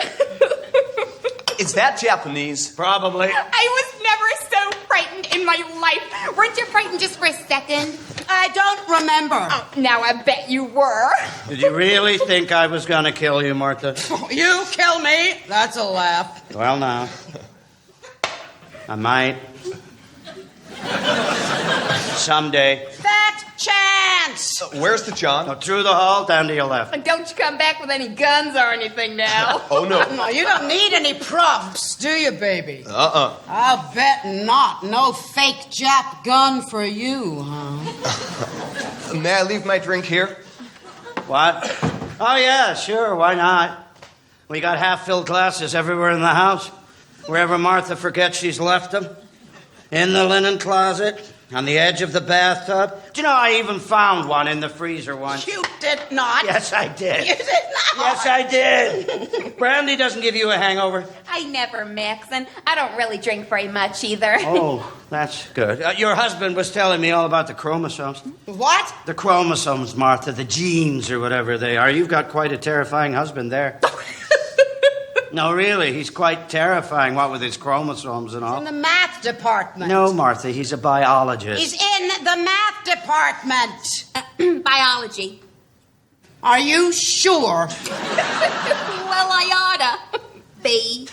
Is that Japanese? Probably. I was never so frightened in my life. Weren't you frightened just for a second? I don't remember. Oh, now I bet you were. Did you really think I was going to kill you, Martha? You kill me. That's a laugh. Well, now. I might. Someday. That chance. Where's the John? Go through the hall, down to your left. And don't you come back with any guns or anything now. Oh, no. No, you don't need any props, do you, baby? Uh-uh. I'll bet not. No fake Jap gun for you, huh? May I leave my drink here? What? Oh, yeah, sure, why not? We got half-filled glasses everywhere in the house. Wherever Martha forgets she's left them. In the linen closet, on the edge of the bathtub. Do you know I even found one in the freezer once? You did not. Yes, I did. You did not. Yes, I did. Brandy doesn't give you a hangover. I never mix, and I don't really drink very much either. Oh, that's good. Your husband was telling me all about the chromosomes. What? The chromosomes, Martha, the genes or whatever they are. You've got quite a terrifying husband there. No, really, he's quite terrifying, what with his chromosomes and all. In the math department. No, Martha, he's a biologist. He's in the math department. Biology. Are you sure? Well, I oughta be.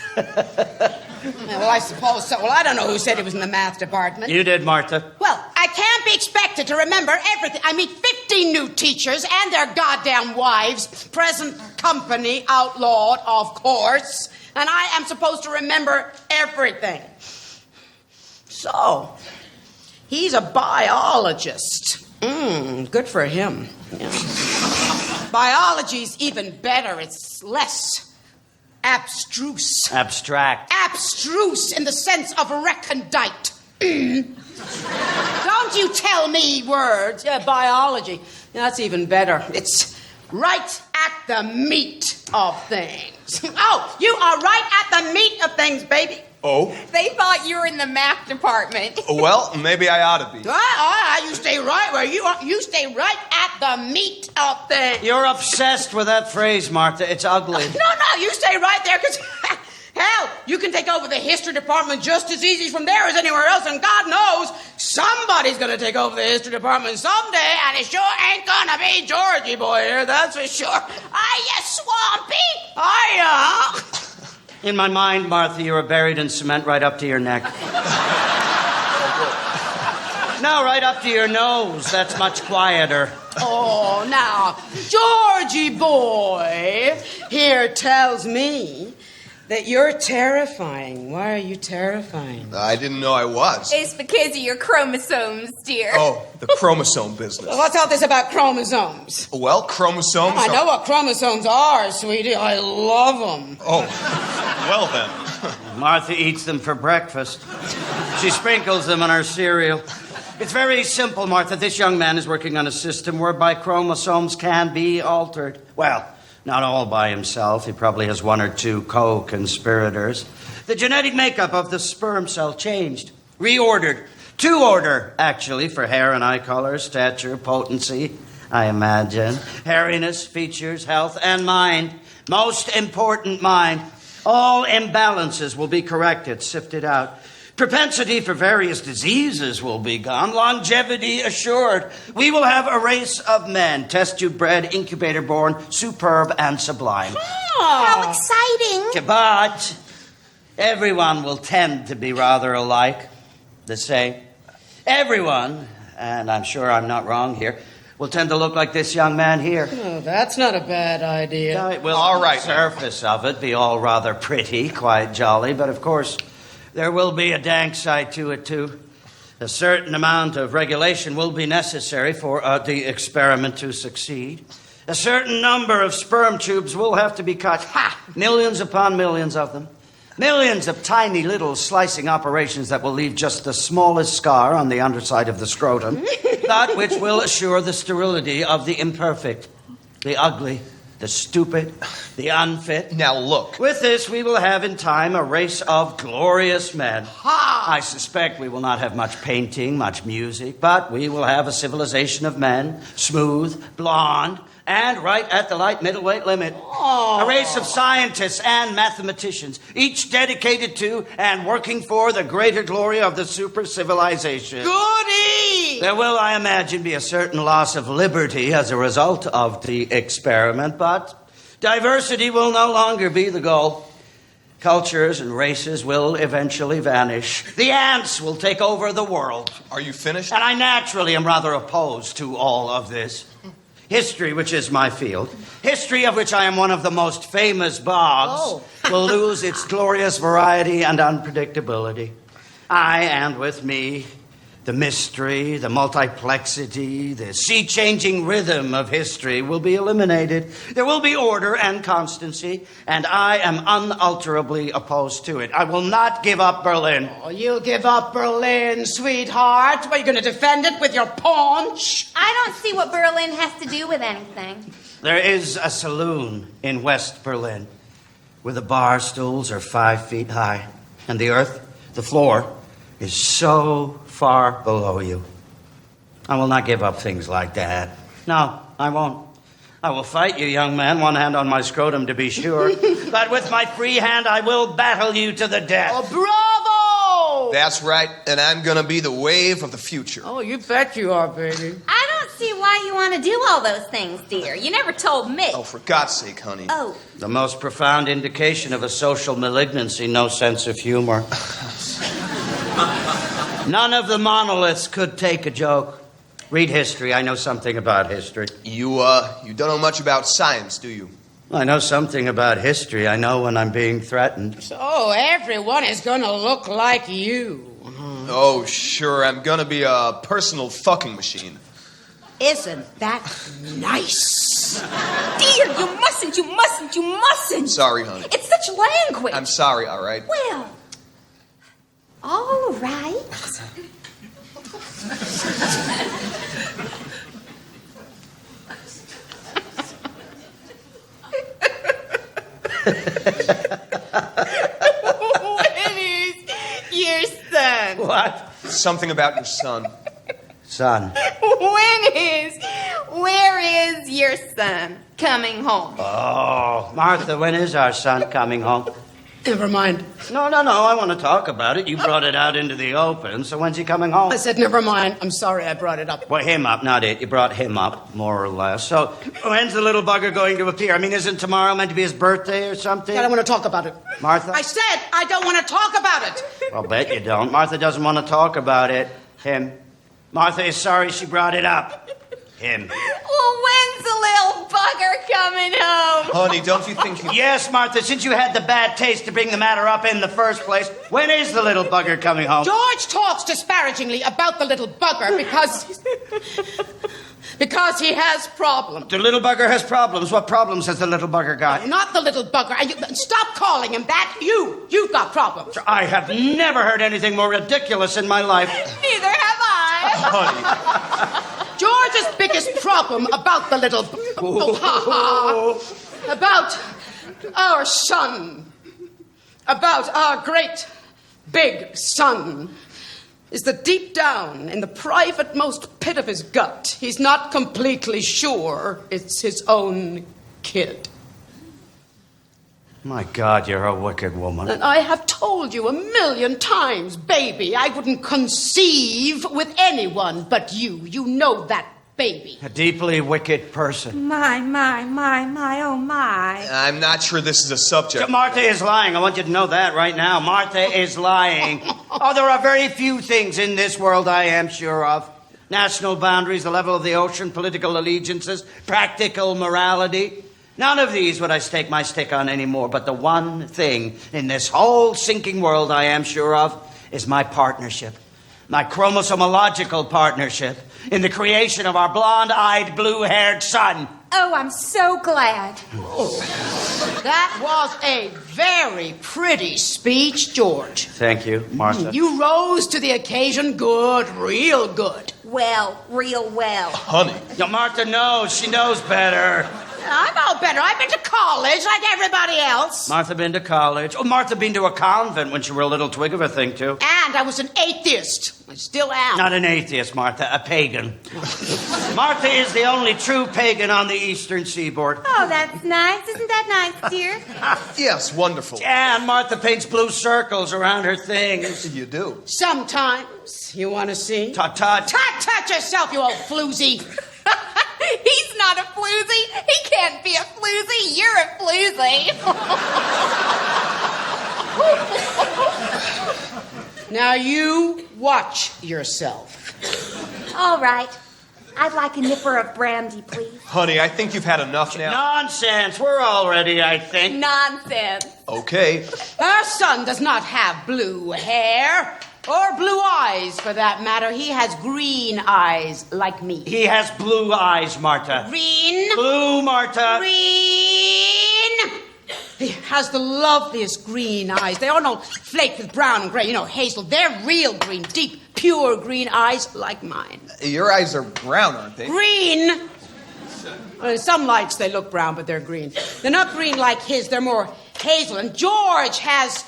Well, I suppose so. Well, I don't know who said he was in the math department. You did, Martha. Well, I can't be expected to remember everything. I meet 15 new teachers and their goddamn wives. Present company outlawed, of course. And I am supposed to remember everything. So, he's a biologist. Good for him. Yeah. Biology's even better. It's less abstruse. Abstract. Abstruse in the sense of recondite. Don't you tell me words. Yeah, biology. That's even better. It's right at the meat of things. Oh, you are right at the meat of things, baby. Oh? They thought you were in the math department. Well, maybe I ought to be. You stay right where you are. You stay right at the meat of things. You're obsessed with that phrase, Martha. It's ugly. No, you stay right there, because, hell, you can take over the history department just as easy from there as anywhere else, and God knows somebody's going to take over the history department someday, and it sure ain't going to be Georgie boy here, that's for sure. Are you swampy? Are you? In my mind, Martha, you were buried in cement right up to your neck. No, right up to your nose. That's much quieter. Oh, now, Georgie boy here tells me that you're terrifying. Why are you terrifying? I didn't know I was. It's because of your chromosomes, dear. Oh, the chromosome business. What's all this about chromosomes? Well, chromosomes I know what chromosomes are, sweetie. I love them. Oh, well then. Martha eats them for breakfast. She sprinkles them on her cereal. It's very simple, Martha. This young man is working on a system whereby chromosomes can be altered. Well, not all by himself. He probably has one or two co-conspirators. The genetic makeup of the sperm cell changed, reordered. To order, actually, for hair and eye color, stature, potency, I imagine. Hairiness, features, health, and mind. Most important, mind. All imbalances will be corrected, sifted out. Propensity for various diseases will be gone. Longevity assured. We will have a race of men, test tube bred, incubator born, superb and sublime. How exciting. But everyone will tend to be rather alike, the same. Everyone, and I'm sure I'm not wrong here, will tend to look like this young man here. Oh, that's not a bad idea. Now, it will, All on right, the surface of it, be all rather pretty, quite jolly, but of course, there will be a dank side to it, too. A certain amount of regulation will be necessary for the experiment to succeed. A certain number of sperm tubes will have to be cut. Millions upon millions of them. Millions of tiny little slicing operations that will leave just the smallest scar on the underside of the scrotum. That which will assure the sterility of the imperfect, the ugly, the stupid, the unfit. Now look. With this, we will have in time a race of glorious men. Ha! I suspect we will not have much painting, much music, but we will have a civilization of men, smooth, blonde, and right at the light middleweight limit. Oh. A race of scientists and mathematicians, each dedicated to and working for the greater glory of the super civilization. Goody! There will, I imagine, be a certain loss of liberty as a result of the experiment, but diversity will no longer be the goal. Cultures and races will eventually vanish. The ants will take over the world. Are you finished? And I naturally am rather opposed to all of this. History, which is my field, history of which I am one of the most famous Bobs, will lose its glorious variety and unpredictability. And with me, the mystery, the multiplexity, the sea-changing rhythm of history will be eliminated. There will be order and constancy, and I am unalterably opposed to it. I will not give up Berlin. Oh, you'll give up Berlin, sweetheart. What, are you going to defend it with your paunch? I don't see what Berlin has to do with anything. There is a saloon in West Berlin where the bar stools are 5 feet high, and the earth, the floor, is so far below you. I will not give up things like that. No, I won't. I will fight you, young man, one hand on my scrotum to be sure. But with my free hand, I will battle you to the death. Oh, bravo! That's right, and I'm gonna be the wave of the future. Oh, you bet you are, baby. I don't see why you want to do all those things, dear. You never told me. Oh, for God's sake, honey. Oh. The most profound indication of a social malignancy, no sense of humor. None of the monoliths could take a joke. Read history. I know something about history. You don't know much about science, do you? I know something about history. I know when I'm being threatened. So everyone is going to look like you. Oh, sure, I'm gonna be a personal fucking machine. Isn't that nice? Dear, you mustn't. Sorry, honey. It's such language. I'm sorry, all right? Well, all right. When is your son? What? Something about your son. Son. Where is your son coming home? Oh, Martha, when is our son coming home? Never mind. No, I want to talk about it. You brought it out into the open, so when's he coming home? I said never mind. I'm sorry I brought it up. Well, him up, not it. You brought him up, more or less. So, when's the little bugger going to appear? I mean, isn't tomorrow meant to be his birthday or something? I don't want to talk about it. Martha? I said I don't want to talk about it. I'll bet you don't. Martha doesn't want to talk about it. Him. Martha is sorry she brought it up. Him. Well, when's the little bugger coming home? Honey, don't you think you... Yes, Martha, since you had the bad taste to bring the matter up in the first place, when is the little bugger coming home? George talks disparagingly about the little bugger because he has problems. The little bugger has problems. What problems has the little bugger got? Not the little bugger. Stop calling him that. You've got problems. I have never heard anything more ridiculous in my life. Neither have I. Honey, George's biggest problem about the little... about our son, about our great big son, is that deep down in the private most pit of his gut, he's not completely sure it's his own kid. My God, you're a wicked woman. And I have told you 1,000,000 times, baby, I wouldn't conceive with anyone but you. You know that, baby. A deeply wicked person. My, oh my. I'm not sure this is a subject. Martha is lying. I want you to know that right now. Martha is lying. Oh, there are very few things in this world I am sure of. National boundaries, the level of the ocean, political allegiances, practical morality. None of these would I stake my stick on anymore, but the one thing in this whole sinking world I am sure of is my partnership. My chromosomological partnership in the creation of our blonde-eyed, blue-haired son. Oh, I'm so glad. That was a very pretty speech, George. Thank you, Martha. You rose to the occasion good, real good. Well, real well. Honey. No, Martha knows. She knows better. I know better. I've been to college like everybody else. Martha been to college. Oh, Martha been to a convent when she were a little twig of a thing, too. And I was an atheist. I still am. Not an atheist, Martha, a pagan. Martha is the only true pagan on the eastern seaboard. Oh, that's nice. Isn't that nice, dear? Yes, wonderful. And Martha paints blue circles around her things. You do. Sometimes. You want to see? Tut-tut. Tut yourself, you old floozy. He's not a floozy. He can't be a floozy. You're a floozy. Now you watch yourself. All right. I'd like a nipper of brandy, please. Honey, I think you've had enough now. Nonsense. We're all ready, I think. Nonsense. Okay. Our son does not have blue hair. Or blue eyes, for that matter. He has green eyes, like me. He has blue eyes, Martha. Green. Blue, Martha. Green. He has the loveliest green eyes. They are not flaked with brown and gray. You know, hazel. They're real green, deep, pure green eyes like mine. Your eyes are brown, aren't they? Green. Well, in some lights they look brown, but they're green. They're not green like his. They're more hazel. And George has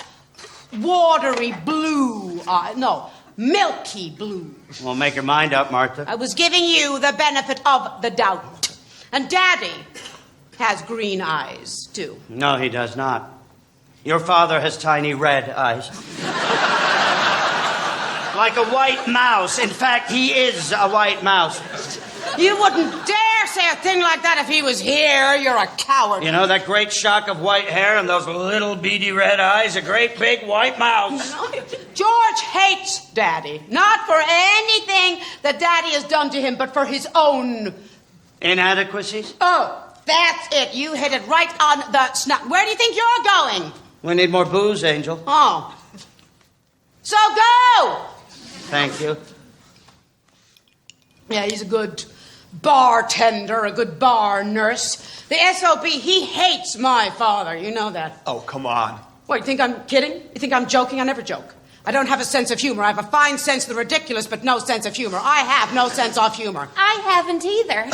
watery blue eyes. No, milky blue. Well, make your mind up, Martha. I was giving you the benefit of the doubt. And Daddy has green eyes, too. No, he does not. Your father has tiny red eyes. Like a white mouse. In fact, he is a white mouse. You wouldn't dare say a thing like that if he was here. You're a coward. You know, that great shock of white hair and those little beady red eyes, a great big white mouse. George hates Daddy. Not for anything that Daddy has done to him, but for his own inadequacies? Oh, that's it. You hit it right on the snap. Where do you think you're going? We need more booze, Angel. Oh. So go! Thank you. Yeah, he's a good bartender, a good bar nurse. The SOB, he hates my father. You know that. Oh, come on. What, you think I'm kidding? You think I'm joking? I never joke. I don't have a sense of humor. I have a fine sense of the ridiculous, but no sense of humor. I have no sense of humor. I haven't either.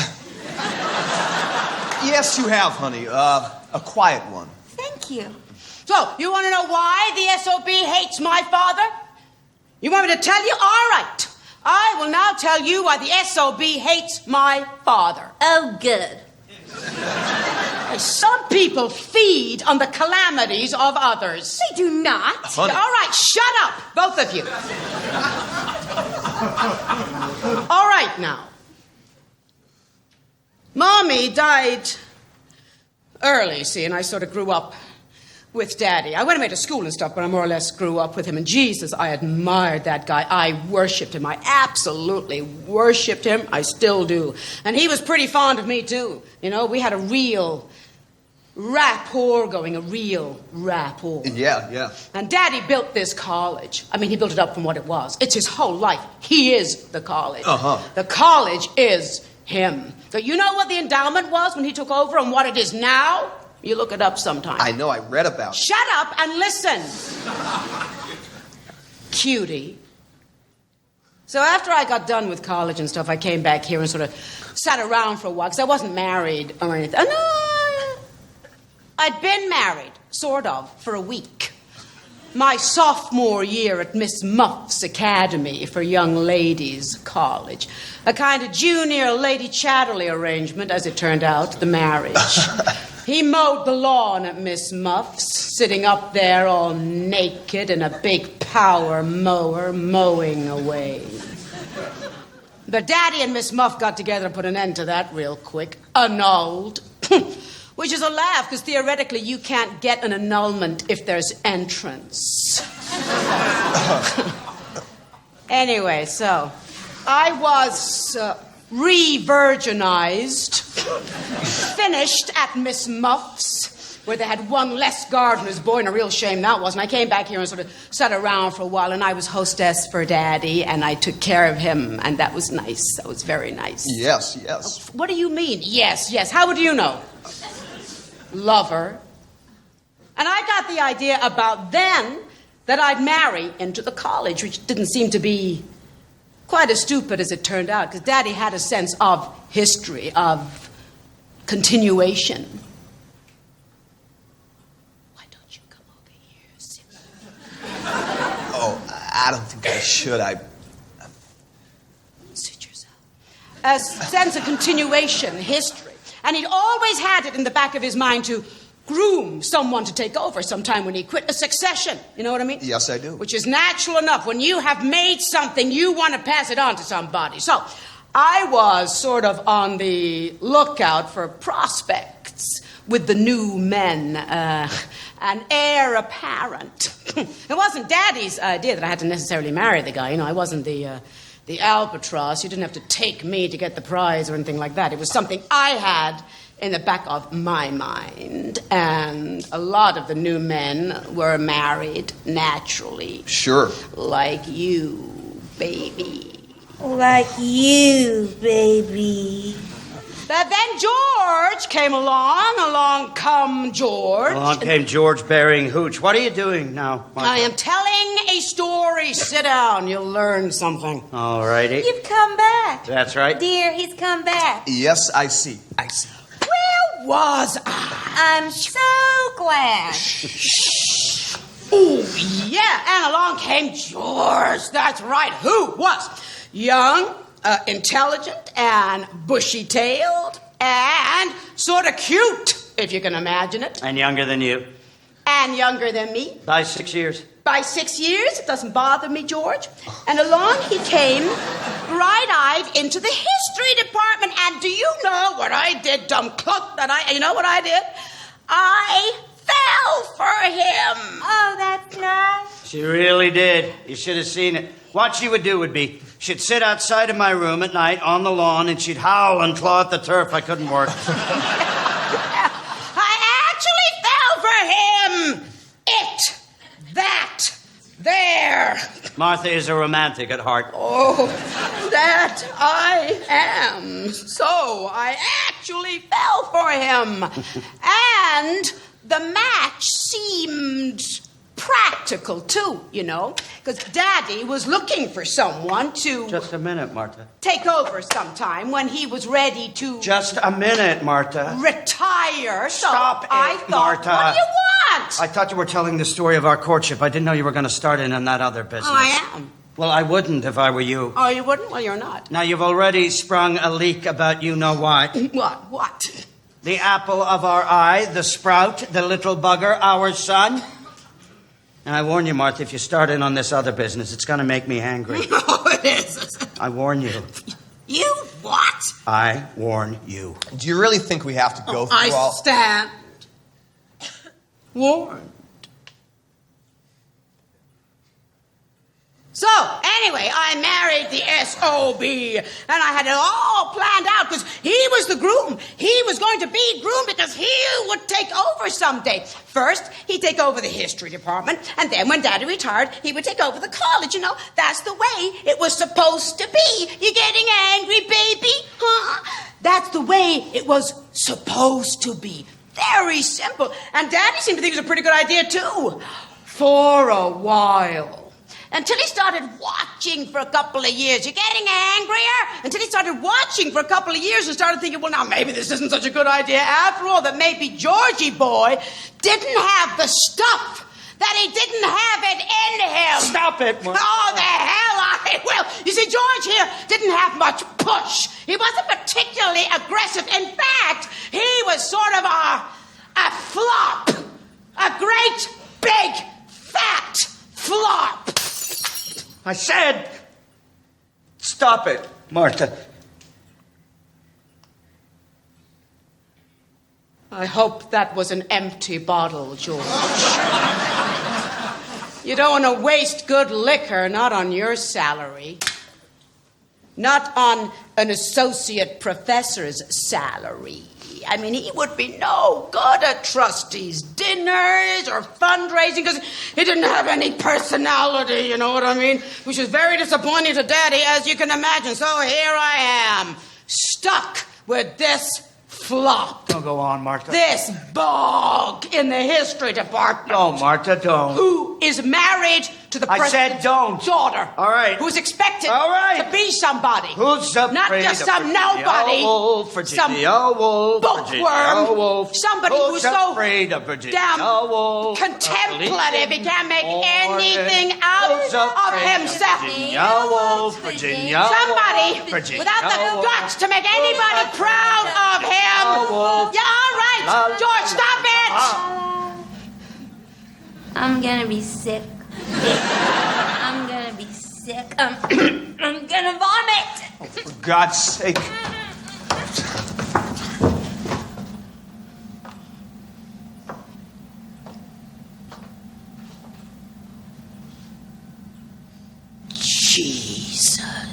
Yes, you have, honey. A quiet one. Thank you. So, you want to know why the SOB hates my father? You want me to tell you? All right. I will now tell you why the SOB hates my father. Oh, good. Some people feed on the calamities of others. They do not. Honey. All right, shut up, both of you. All right, now. Mommy died early, see, and I sort of grew up with Daddy. I went away to school and stuff, but I more or less grew up with him. And Jesus, I admired that guy. I worshipped him. I absolutely worshipped him. I still do. And he was pretty fond of me, too. You know, we had a real rapport going, a real rapport. Yeah. And Daddy built this college. I mean, he built it up from what it was. It's his whole life. He is the college. Uh-huh. The college is him. So you know what the endowment was when he took over and what it is now? You look it up sometime. I know, I read about it. Shut up and listen. Cutie. So after I got done with college and stuff, I came back here and sort of sat around for a while, because I wasn't married or anything. No, I'd been married, sort of, for a week. My sophomore year at Miss Muff's Academy for Young Ladies College. A kind of junior Lady Chatterley arrangement, as it turned out, the marriage. He mowed the lawn at Miss Muff's, sitting up there all naked in a big power mower, mowing away. But Daddy and Miss Muff got together and put an end to that real quick. Annulled. Which is a laugh, because theoretically you can't get an annulment if there's entrance. Anyway, so I was re-virginized, finished at Miss Muff's, where they had one less gardener's boy, and a real shame that was. And I came back here and sort of sat around for a while, and I was hostess for Daddy, and I took care of him, and that was nice. That was very nice. Yes. What do you mean, yes? How would you know? Lover. And I got the idea about then that I'd marry into the college, which didn't seem to be quite as stupid as it turned out, because Daddy had a sense of history, of continuation. Why don't you come over here, sit? Oh, I don't think I should. Sit yourself. A sense of continuation, history. And he'd always had it in the back of his mind to groom someone to take over sometime when he quit. A succession, you know what I mean? Yes, I do. Which is natural enough. When you have made something, you want to pass it on to somebody. So I was sort of on the lookout for prospects with the new men, an heir apparent. It wasn't Daddy's idea that I had to necessarily marry the guy. You know, I wasn't the albatross. You didn't have to take me to get the prize or anything like that. It was something I had in the back of my mind. And a lot of the new men were married naturally. Sure. Like you, baby. Like you, baby. But then George came along come George. Along came George bearing hooch. What are you doing now, Martha? I am telling a story. Sit down, you'll learn something. All righty. You've come back. That's right. Dear, he's come back. Yes, I see. Where was I? I'm so glad. Oh, yeah, and along came George. That's right. Who was young, intelligent, and bushy-tailed, and sort of cute, if you can imagine it. And younger than you. And younger than me. By 6 years. By 6 years, it doesn't bother me, George. And along he came, bright-eyed, into the history department. And do you know what I did, dumb cluck? You know what I did? I fell for him. Oh, that's nice. She really did. You should have seen it. What she would do would be, she'd sit outside of my room at night on the lawn, and she'd howl and claw at the turf. I couldn't work. I actually fell for him. There. Martha is a romantic at heart. Oh, that I am. So I actually fell for him. And the match seemed practical, too, you know, because Daddy was looking for someone to... Just a minute, Martha. ...take over sometime when he was ready to... Just a minute, Martha. ...retire. Stop so it, I thought, Martha. What do you want? I thought you were telling the story of our courtship. I didn't know you were going to start in on that other business. Oh, I am. Well, I wouldn't if I were you. Oh, you wouldn't? Well, you're not. Now, you've already sprung a leak about you-know-what. What? The apple of our eye, the sprout, the little bugger, our son. And I warn you, Martha, if you start in on this other business, it's going to make me angry. Oh, it is. I warn you. You what? I warn you. Do you really think we have to go through I all... stand warned. So, anyway, I married the SOB, and I had it all planned out because he was the groom. He was going to be groom because he would take over someday. First, he'd take over the history department, and then when Daddy retired, he would take over the college. You know, that's the way it was supposed to be. You getting angry, baby? Huh? That's the way it was supposed to be. Very simple. And Daddy seemed to think it was a pretty good idea, too. For a while. Until he started watching for a couple of years. You're getting angrier? Until he started watching for a couple of years and started thinking, well, now maybe this isn't such a good idea after all, that maybe Georgie boy didn't have the stuff, that he didn't have it in him. Stop it, Martha. Oh, the hell I will. You see, George here didn't have much push. He wasn't particularly aggressive. In fact, he was sort of a flop. A great, big, fat flop. I said, stop it, Martha. I hope that was an empty bottle, George. You don't want to waste good liquor, not on your salary. Not on an associate professor's salary. I mean, he would be no good at trustees' dinners or fundraising because he didn't have any personality, you know what I mean? Which was very disappointing to Daddy, as you can imagine. So here I am, stuck with this flop. Oh, go on, Martha. This bog in the history department. No, Martha, don't. Who is married to the I said president's don't. daughter. All right. Who's expected All right. to be somebody. Who's Not afraid just of some Virginia nobody. Woolf, Virginia Some Woolf, bookworm. Virginia Woolf. Somebody who's so afraid of Virginia damn Woolf, contemplative, he can't make Morning. anything out Who's of afraid himself. Virginia Woolf, Virginia Somebody Woolf, Virginia without the Woolf. guts to make anybody proud of him. Woolf. Yeah, all right. George, stop it. I'm gonna be sick. I'm gonna be sick. I'm gonna vomit. For God's sake. Jesus.